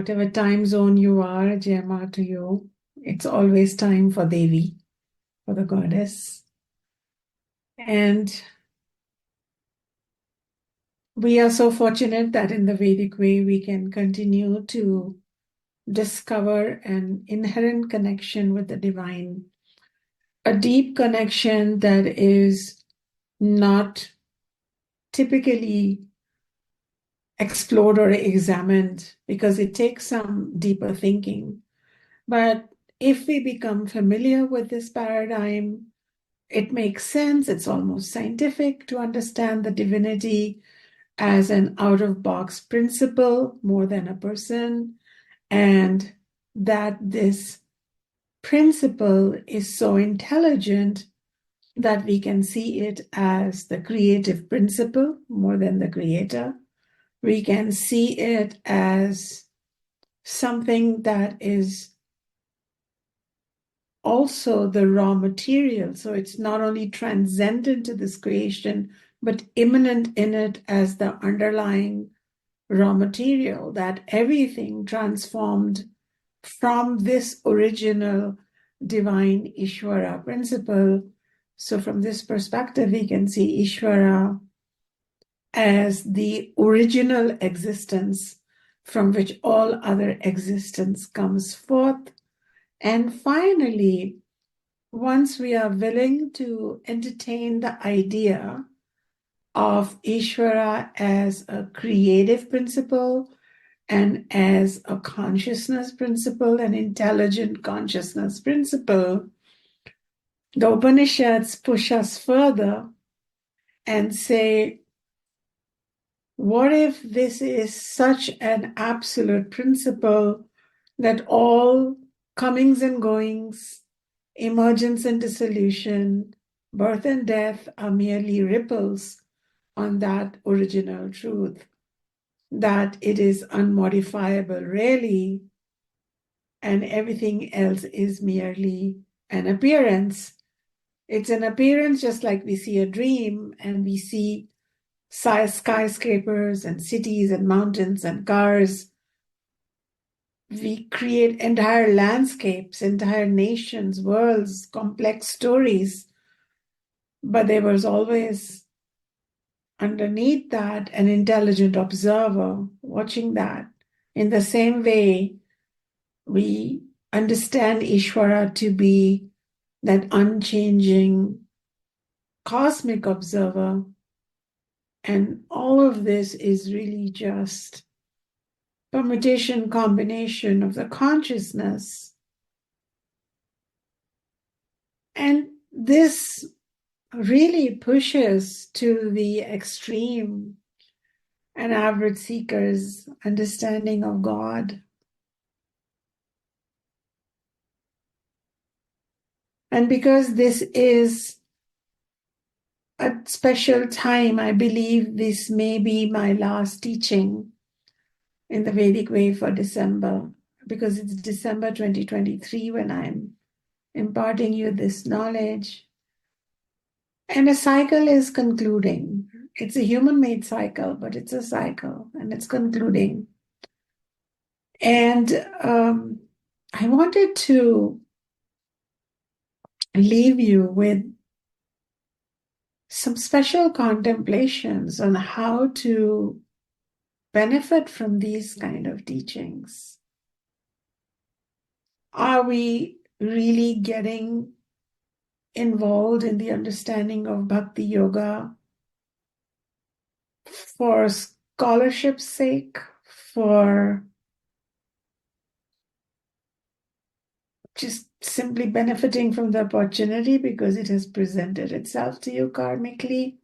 whatever time zone you are, Jema to you. It's always time for Devi, for the goddess. And we are so fortunate that in the Vedic way we can continue to discover an inherent connection with the divine, a deep connection that is not typically explored or examined because it takes some deeper thinking. But if we become familiar with this paradigm, it makes sense. It's almost scientific to understand the divinity as an out-of-box principle more than a person, and that this principle is so intelligent that we can see it as the creative principle more than the creator. We can see it as something that is also the raw material. So it's not only transcendent to this creation, but immanent in it as the underlying raw material, that everything transformed from this original divine Ishwara principle. So from this perspective, we can see Ishwara as the original existence from which all other existence comes forth. And finally, once we are willing to entertain the idea of Ishvara as a creative principle and as a consciousness principle, an intelligent consciousness principle, the Upanishads push us further and say, what if this is such an absolute principle that all comings and goings, emergence and dissolution, birth and death are merely ripples on that original truth, that it is unmodifiable really, and everything else is merely an appearance. It's an appearance just like we see a dream and we see skyscrapers and cities and mountains and cars. We create entire landscapes, entire nations, worlds, complex stories. But there was always underneath that an intelligent observer watching that. In the same way, we understand Ishvara to be that unchanging cosmic observer. And all of this is really just permutation, combination of the consciousness. And this really pushes to the extreme an average seeker's understanding of God. And because this is a special time, I believe this may be my last teaching in the Vedic way for December, because it's December 2023 when I'm imparting you this knowledge. And a cycle is concluding. It's a human-made cycle, but it's a cycle and it's concluding. And I wanted to leave you with some special contemplations on how to benefit from these kind of teachings. Are we really getting involved in the understanding of Bhakti Yoga for scholarship's sake, for just simply benefiting from the opportunity because it has presented itself to you karmically?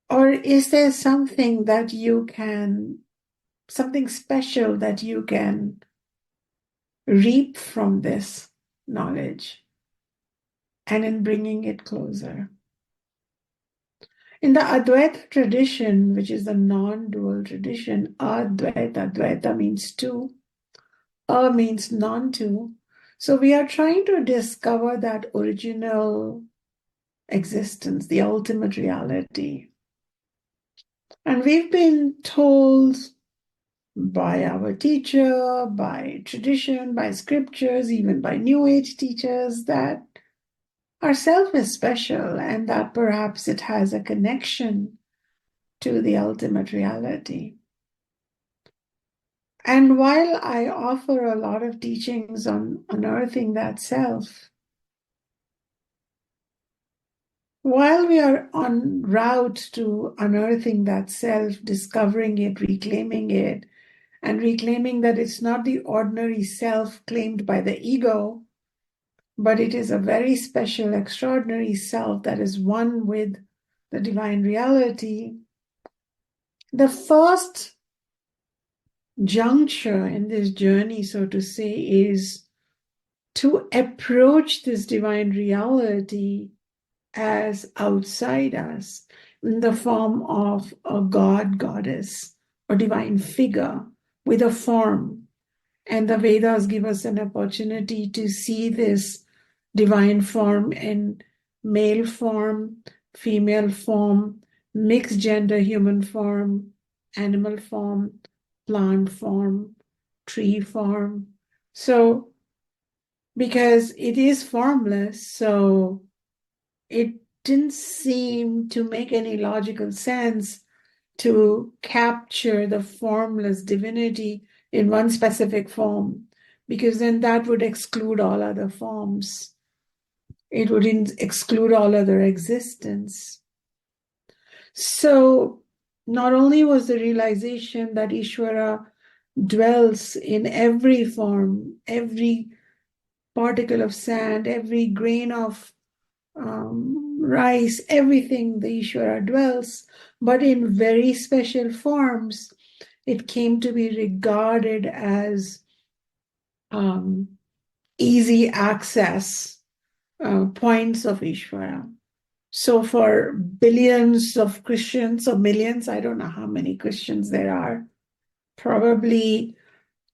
Or is there something that you can, something special that you can reap from this knowledge and in bringing it closer? In the Advaita tradition, which is the non-dual tradition, Advaita means two, A means non-two. So we are trying to discover that original existence, the ultimate reality. And we've been told by our teacher, by tradition, by scriptures, even by New Age teachers, that our self is special and that perhaps it has a connection to the ultimate reality. And while I offer a lot of teachings on unearthing that self, while we are en route to unearthing that self, discovering it, reclaiming it, and reclaiming that it's not the ordinary self claimed by the ego, but it is a very special, extraordinary self that is one with the divine reality, the first juncture in this journey, so to say, is to approach this divine reality as outside us in the form of a god, goddess, or divine figure with a form. And the Vedas give us an opportunity to see this divine form in male form, female form, mixed gender human form, animal form, plant form, tree form. So, because it is formless, so it didn't seem to make any logical sense to capture the formless divinity in one specific form, because then that would exclude all other forms. It would exclude all other existence. So not only was the realization that Ishwara dwells in every form, every particle of sand, every grain of rice, everything the Ishwara dwells, but in very special forms, it came to be regarded as easy access points of Ishvara. So for billions of Christians, or millions, I don't know how many Christians there are, probably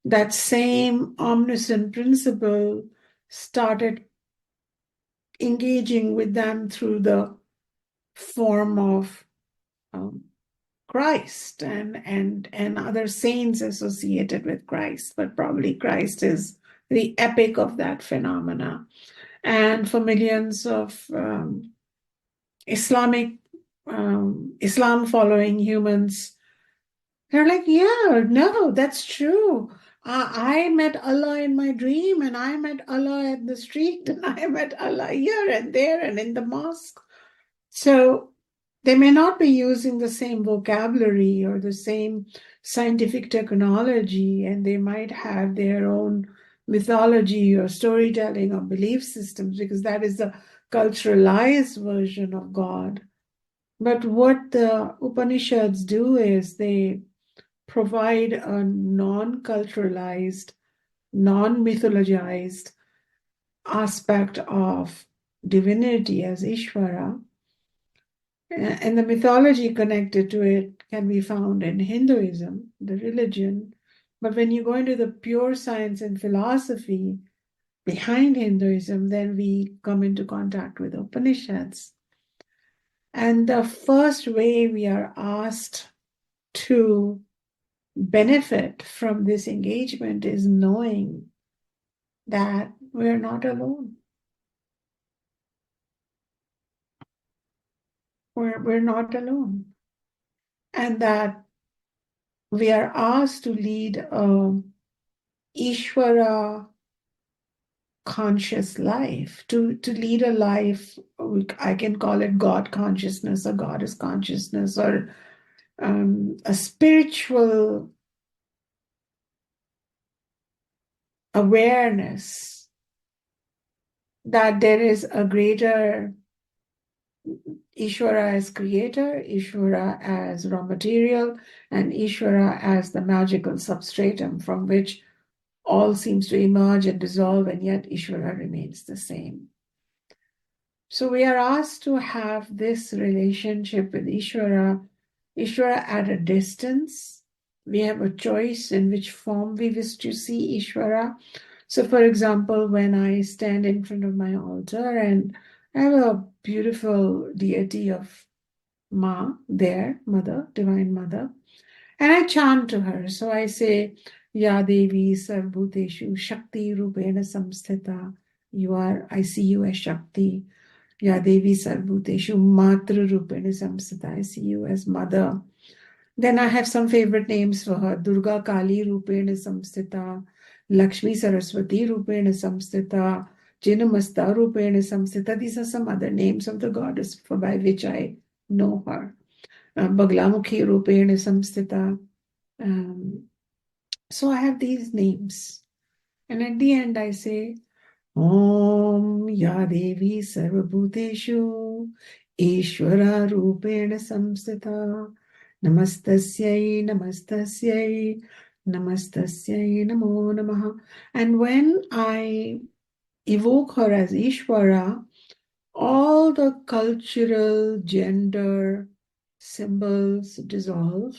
that same omniscient principle started engaging with them through the form of Christ and other saints associated with Christ, but probably Christ is the epic of that phenomena. And for millions of Islam following humans, they're like, yeah, no, that's true. I met Allah in my dream, and I met Allah in the street, and I met Allah here and there and in the mosque. So they may not be using the same vocabulary or the same scientific technology, and they might have their own mythology or storytelling or belief systems, because that is the culturalized version of God. But what the Upanishads do is they provide a non-culturalized, non-mythologized aspect of divinity as Ishvara. And the mythology connected to it can be found in Hinduism, the religion. But when you go into the pure science and philosophy behind Hinduism, then we come into contact with Upanishads. And the first way we are asked to benefit from this engagement is knowing that we're not alone. We're not alone. And that we are asked to lead a Ishvara conscious life, to lead a life, I can call it God consciousness or goddess consciousness, or a spiritual awareness that there is a greater Ishvara as creator, Ishvara as raw material, and Ishvara as the magical substratum from which all seems to emerge and dissolve, and yet Ishvara remains the same. So we are asked to have this relationship with Ishvara at a distance. We have a choice in which form we wish to see Ishvara. So for example, when I stand in front of my altar and I have a beautiful deity of Ma there, Mother, Divine Mother, And I chant to her. So I say, Ya Devi Sarvbhuteshu Shakti Rupena Samsthita. I see you as Shakti. Ya Devi Sarvbhuteshu Matra Rupena Samsthita. I see you as Mother. Then I have some favorite names for her. Durga Kali Rupena Samsthita. Lakshmi Saraswati Rupena Samsthita. Chinnamasta Rupena Samsthita. These are some other names of the goddess by which I know her. Baglamukhi Rupena Samsthita. So I have these names. And at the end I say, Om Ya Devi Sarvabhuteshu Ishwara Rupena Samsthita Namastasyai Namastasyai Namastasyai Namo Namaha. And when I evoke her as Ishwara, all the cultural gender symbols dissolve,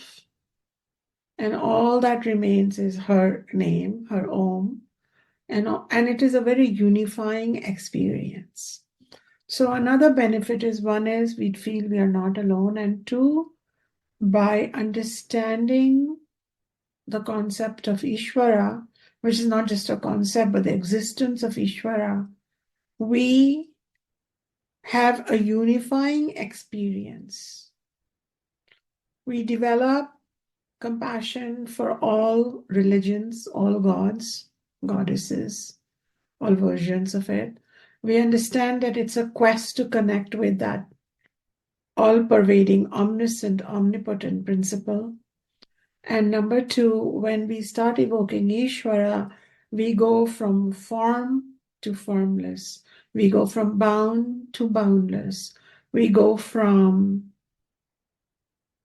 and all that remains is her name, her Om, and it is a very unifying experience. So another benefit is, one is we feel we are not alone, and two, by understanding the concept of Ishwara, which is not just a concept but the existence of Ishwara, we have a unifying experience. We develop compassion for all religions, all gods, goddesses, all versions of it. We understand that it's a quest to connect with that all-pervading, omniscient, omnipotent principle. And number two, when we start evoking Ishvara, we go from form to formless. We go from bound to boundless. We go from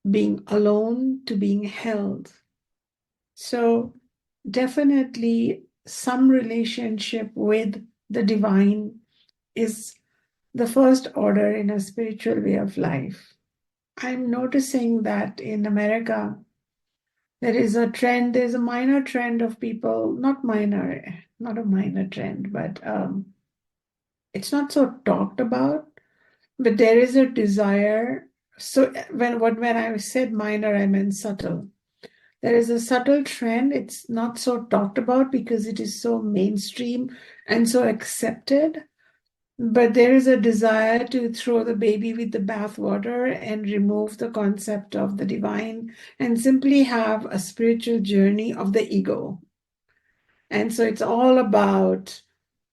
being alone to being held. So definitely some relationship with the divine is the first order in a spiritual way of life. I'm noticing that in America, there's a minor trend of people, not a minor trend, but it's not so talked about, but there is a desire. So when I said minor, I meant subtle. There is a subtle trend. It's not so talked about because it is so mainstream and so accepted. But there is a desire to throw the baby with the bathwater and remove the concept of the divine and simply have a spiritual journey of the ego. And so it's all about,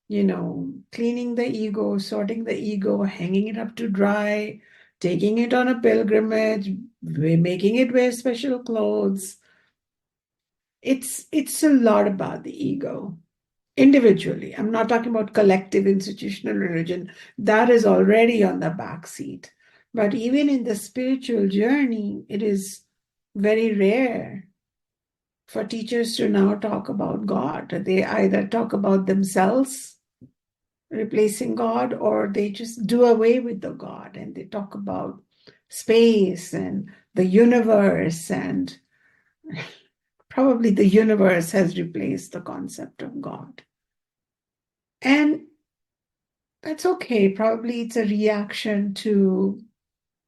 cleaning the ego, sorting the ego, hanging it up to dry, taking it on a pilgrimage, making it wear special clothes. It's a lot about the ego. Individually, I'm not talking about collective institutional religion. That is already on the back seat. But even in the spiritual journey, it is very rare for teachers to now talk about God. They either talk about themselves replacing God, or they just do away with the God and they talk about space and the universe, and probably the universe has replaced the concept of God. And that's okay. Probably it's a reaction to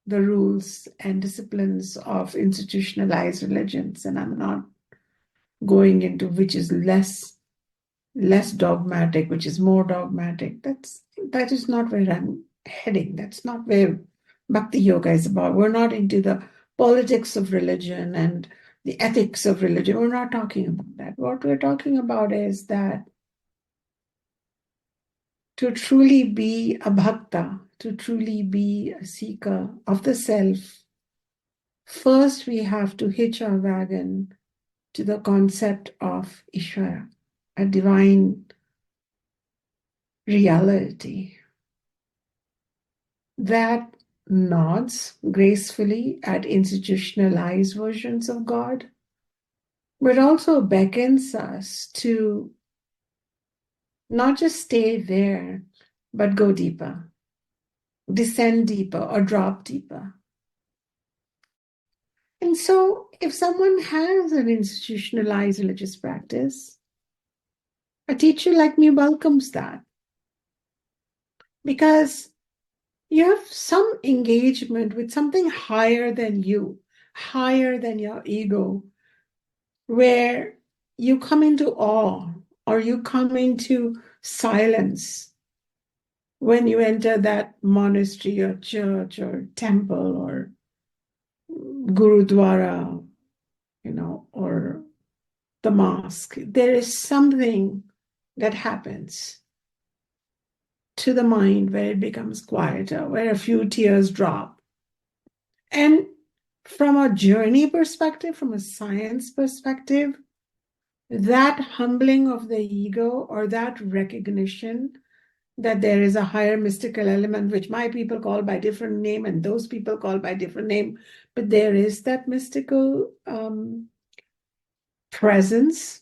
the rules and disciplines of institutionalized religions. And I'm not going into which is less dogmatic, which is more dogmatic. That is not where I'm heading. That's not where Bhakti Yoga is about. We're not into the politics of religion and the ethics of religion. We're not talking about that. What we're talking about is that to truly be a bhakta, to truly be a seeker of the self, first we have to hitch our wagon to the concept of Ishvara, a divine reality that nods gracefully at institutionalized versions of God, but also beckons us to not just stay there, but go deeper, descend deeper, or drop deeper. And so, if someone has an institutionalized religious practice, a teacher like me welcomes that, because you have some engagement with something higher than you. higher than your ego, where you come into awe or you come into silence when you enter that monastery or church or temple or gurudwara, or the mosque. There is something that happens to the mind where it becomes quieter, where a few tears drop. And from a journey perspective, from a science perspective, that humbling of the ego or that recognition that there is a higher mystical element, which my people call by different name and those people call by different name, but there is that mystical presence.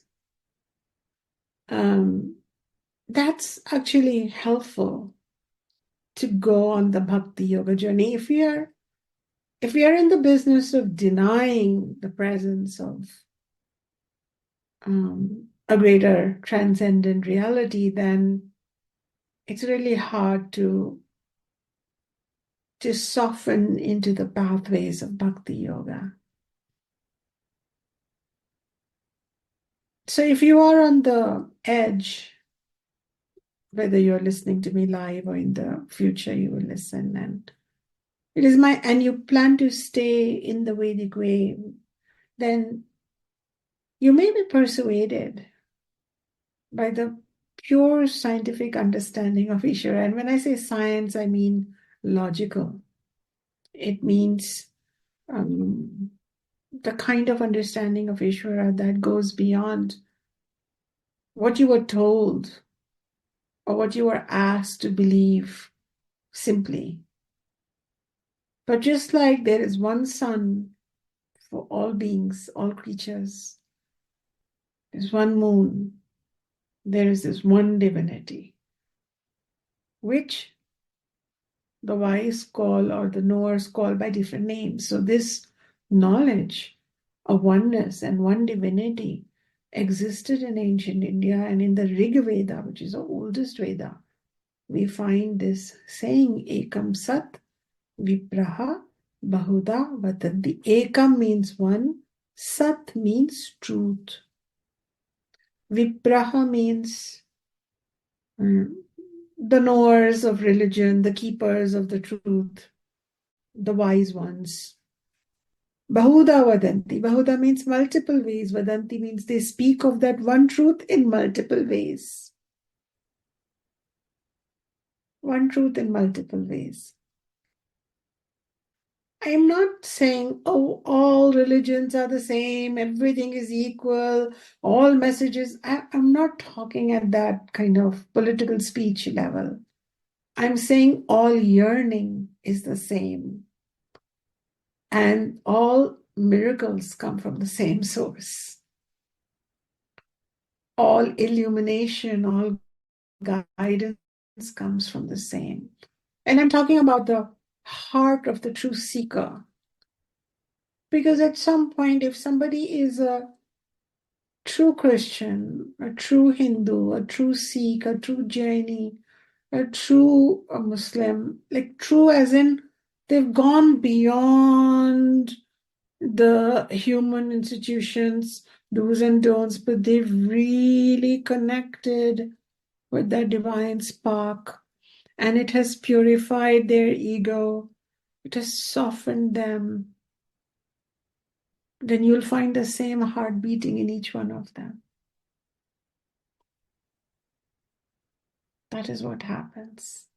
That's actually helpful to go on the Bhakti Yoga journey. If we are in the business of denying the presence of a greater transcendent reality, then it's really hard to soften into the pathways of Bhakti Yoga. So if you are on the edge, whether you're listening to me live or in the future you will listen, and you plan to stay in the Vedic way, then you may be persuaded by the pure scientific understanding of Ishwara. And when I say science, I mean logical. It means the kind of understanding of Ishwara that goes beyond what you were told or what you were asked to believe simply. But just like there is one sun for all beings, all creatures, there's one moon, there is this one divinity, which the wise call or the knowers call by different names. So this knowledge of oneness and one divinity existed in ancient India, and in the Rig Veda, which is the oldest Veda, we find this saying, Ekam Sat Vipraha Bahuda Vatanti. Ekam means one, Sat means truth. Vipraha means the knowers of religion, the keepers of the truth, the wise ones. Bahuda Vadanti. Bahuda means multiple ways. Vadanti means they speak of that one truth in multiple ways. One truth in multiple ways. I am not saying, oh, all religions are the same, everything is equal, all messages. I'm not talking at that kind of political speech level. I'm saying all yearning is the same. And all miracles come from the same source. All illumination, all guidance comes from the same. And I'm talking about the heart of the true seeker. Because at some point, if somebody is a true Christian, a true Hindu, a true Sikh, a true Jaini, a true Muslim, like true as in they've gone beyond the human institutions, do's and don'ts, but they've really connected with that divine spark, and it has purified their ego, it has softened them. Then you'll find the same heart beating in each one of them. That is what happens.